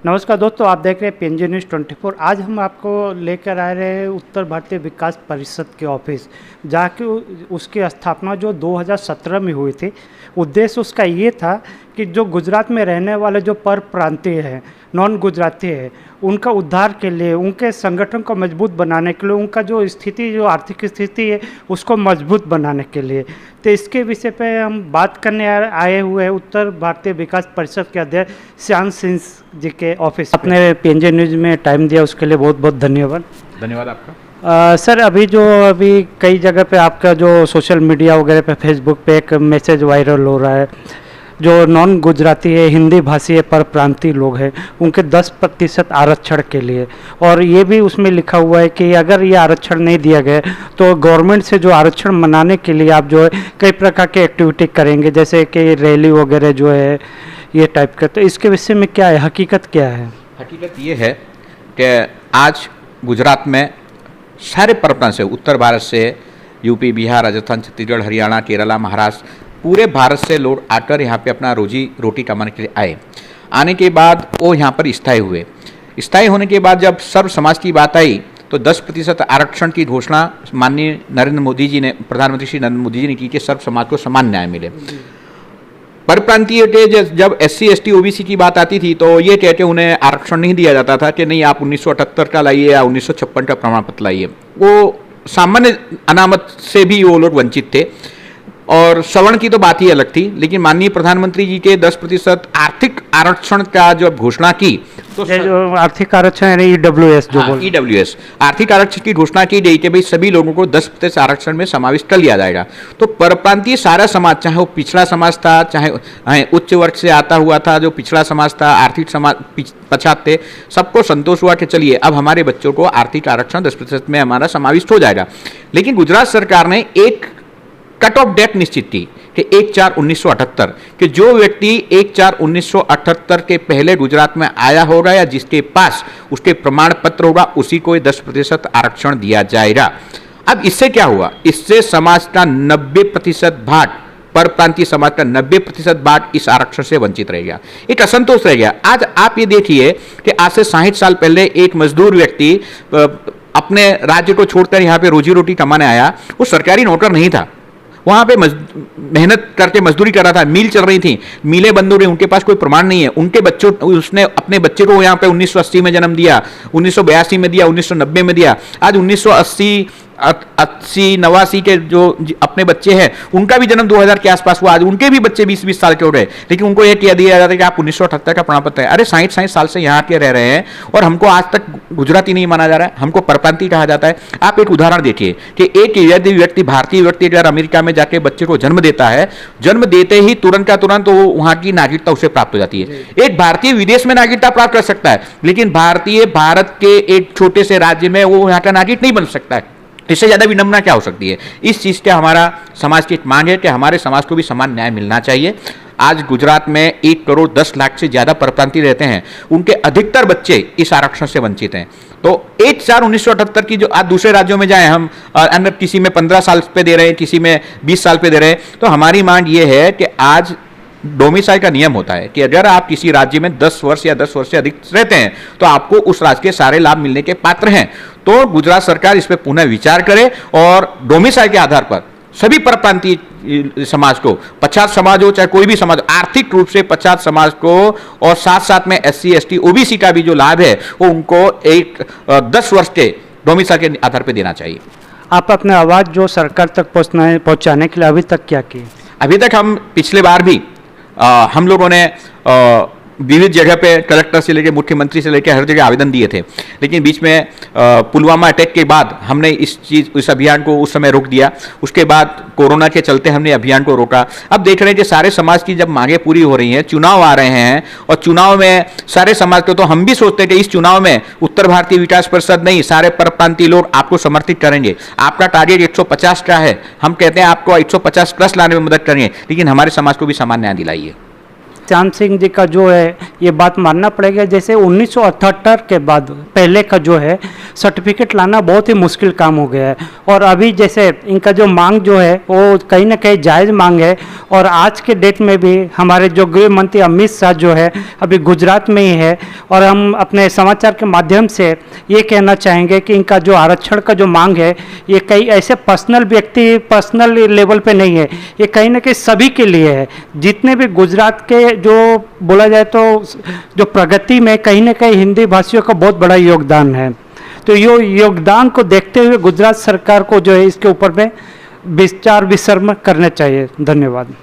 नमस्कार दोस्तों, आप देख रहे हैं पीएनजी न्यूज़ 24। आज हम आपको लेकर आ रहे हैं उत्तर भारतीय विकास परिषद के ऑफिस, जहाँ की उसकी स्थापना जो 2017 में हुई थी। उद्देश्य उसका ये था कि जो गुजरात में रहने वाले जो पर प्रांतीय हैं, नॉन गुजराती है, उनका उद्धार के लिए, उनके संगठन को मजबूत बनाने के लिए, उनका जो स्थिति, जो आर्थिक स्थिति है उसको मजबूत बनाने के लिए। तो इसके विषय पे हम बात करने आए हुए हैं उत्तर भारतीय विकास परिषद के अध्यक्ष श्याम सिंह जी के ऑफिस। आपने पीएनजी न्यूज़ में टाइम दिया, उसके लिए बहुत बहुत धन्यवाद। धन्यवाद आपका। सर, अभी कई जगह पे आपका जो सोशल मीडिया वगैरह पे, फेसबुक पे एक मैसेज वायरल हो रहा है, जो नॉन गुजराती है, हिंदी भाषी है, पर प्रांतीय लोग हैं, उनके 10% आरक्षण के लिए। और ये भी उसमें लिखा हुआ है कि अगर ये आरक्षण नहीं दिया गया तो गवर्नमेंट से जो आरक्षण मनाने के लिए आप जो है कई प्रकार के एक्टिविटी करेंगे, जैसे कि रैली वगैरह जो है ये टाइप का। तो इसके विषय में क्या है, हकीकत क्या है? हकीकत ये है कि आज गुजरात में सारे परप्रांत से, उत्तर भारत से, यूपी, बिहार, राजस्थान, छत्तीसगढ़, हरियाणा, केरला, महाराष्ट्र, पूरे भारत से लोग आकर यहाँ पे अपना रोजी रोटी कमाने के लिए आए। आने के बाद वो यहाँ पर स्थायी हुए। स्थायी होने के बाद जब सर्व समाज की बात आई तो 10% आरक्षण की घोषणा माननीय नरेंद्र मोदी जी ने, प्रधानमंत्री श्री नरेंद्र मोदी जी ने की कि सर्व समाज को समान न्याय मिले। परप्रांतीय के जब SC ST OBC की बात आती थी तो ये कहते उन्हें आरक्षण नहीं दिया जाता था कि नहीं आप 1978 का लाइए या 1956 का प्रमाण पत्र लाइए। वो सामान्य अनामत से भी वो लोग वंचित थे। और सवर्ण की तो बात ही अलग थी, लेकिन माननीय प्रधानमंत्री जी के 10% आर्थिक आरक्षण का जब घोषणा की तो जो आर्थिक आरक्षण है, EWS जो बोल, EWS आर्थिक आरक्षण की घोषणा की गई कि भाई सभी लोगों को 10% आरक्षण में समाविष्ट कर लिया जाएगा। तो परप्रांतीय सारा समाज, चाहे वो पिछड़ा समाज था, चाहे उच्च वर्ग से आता हुआ था, जो पिछड़ा समाज था, आर्थिक समाज पछात थे, सबको संतोष हुआ कि चलिए अब हमारे बच्चों को आर्थिक आरक्षण 10% में हमारा समाविष्ट हो जाएगा। लेकिन गुजरात सरकार ने एक कट ऑफ डेट निश्चित की कि 1/4/1978 कि जो व्यक्ति 1/4/1978 के पहले गुजरात में आया होगा या जिसके पास उसके प्रमाण पत्र होगा उसी को 10% आरक्षण दिया जाएगा। अब इससे क्या हुआ? इससे समाज का 90% भाग, परप्रांतीय समाज का 90% भाग इस आरक्षण से वंचित रह गया, एक असंतोष रह गया। आज आप ये देखिए कि आज से 60 साल पहले एक मजदूर व्यक्ति अपने राज्य को छोड़कर यहाँ पे रोजी रोटी कमाने आया। वो सरकारी नौकर नहीं था, वहाँ पे मेहनत करके मजदूरी कर रहा था, मिल चल रही थी, मिलें बंद हो रही, उनके पास कोई प्रमाण नहीं है। उनके बच्चों, उसने अपने बच्चे को यहाँ पे 1980 में जन्म दिया, 1982 में दिया, 1990 में दिया। आज 1980, 89 के जो अपने बच्चे हैं उनका भी जन्म 2000 के आसपास हुआ। आज उनके भी बच्चे 20-20 साल के हो रहे, लेकिन उनको यह कह दिया जाता है कि आप 1978 का प्रमाण पत्र है। अरे 60 साल से यहाँ के रह रहे हैं और हमको आज तक गुजराती नहीं माना जा रहा है, हमको परप्रांतीय कहा जाता है। आप एक उदाहरण देखिए कि एक यदि व्यक्ति, भारतीय व्यक्ति अगर अमेरिका में जाके बच्चे को जन्म देता है, जन्म देते ही तुरंत का तुरंत वहां की नागरिकता उसे प्राप्त हो जाती है। एक भारतीय विदेश में नागरिकता प्राप्त कर सकता है, लेकिन भारतीय भारत के एक छोटे से राज्य में वो यहाँ का नागरिक नहीं बन सकता है। इससे ज्यादा विडंबना क्या हो सकती है? इस चीज का हमारा समाज की एक मांग है कि हमारे समाज को भी समान न्याय मिलना चाहिए। आज गुजरात में 1,10,00,000 से ज्यादा परप्रांतीय रहते हैं, उनके अधिकतर बच्चे इस आरक्षण से वंचित हैं। तो 1/4/1978 की जो आज दूसरे राज्यों में जाए हम, अन्य किसी में 15 साल पे दे रहे हैं, किसी में 20 साल पे दे रहे हैं, तो हमारी मांग ये है कि आज डोमिसाइल का नियम होता है कि अगर आप किसी राज्य में 10 वर्ष या 10 वर्ष से अधिक रहते हैं तो आपको उस राज्य के सारे लाभ मिलने के पात्र हैं। तो गुजरात सरकार इस पर पुनः विचार करे और डोमिसाइल के आधार पर सभी परप्रांतीय समाज को, 50 समाज हो चाहे कोई भी समाज, आर्थिक रूप से 50 समाज को, और साथ साथ में SC ST OBC का भी जो लाभ है वो उनको एक 10 वर्ष के डोमिसाइल के आधार पर देना चाहिए। आप अपने आवाज़ जो सरकार तक पहुंचाने के लिए अभी तक क्या किए? अभी तक हम पिछले बार भी हम लोगों ने विविध जगह पे कलेक्टर से लेकर मुख्यमंत्री से लेकर हर जगह आवेदन दिए थे, लेकिन बीच में पुलवामा अटैक के बाद हमने इस अभियान को उस समय रोक दिया। उसके बाद कोरोना के चलते हमने अभियान को रोका। अब देख रहे हैं कि सारे समाज की जब मांगे पूरी हो रही हैं, चुनाव आ रहे हैं और चुनाव में सारे समाज को, तो हम भी सोचते हैं कि इस चुनाव में उत्तर भारतीय विकास परिषद नहीं, सारे परप्रांतीय लोग आपको समर्थित करेंगे। आपका टारगेट 150 का है, हम कहते हैं आपको 150 प्लस लाने में मदद करेंगे, लेकिन हमारे समाज को भी समान न्याय दिलाइए। श्याम सिंह जी का जो है ये बात मानना पड़ेगा। जैसे 1978 के बाद पहले का जो है सर्टिफिकेट लाना बहुत ही मुश्किल काम हो गया है, और अभी जैसे इनका जो मांग जो है वो कहीं ना कहीं जायज़ मांग है। और आज के डेट में भी हमारे जो गृह मंत्री अमित शाह जो है अभी गुजरात में ही है, और हम अपने समाचार के माध्यम से ये कहना चाहेंगे कि इनका जो आरक्षण का जो मांग है ये कई ऐसे पर्सनल व्यक्ति पर्सनल लेवल पे नहीं है, ये कहीं ना कहीं सभी के लिए है। जितने भी गुजरात के जो बोला जाए तो जो प्रगति में कहीं ना कहीं हिंदी भाषियों का बहुत बड़ा योगदान है। तो यो योगदान को देखते हुए गुजरात सरकार को जो है इसके ऊपर में विचार विमर्श करना चाहिए। धन्यवाद।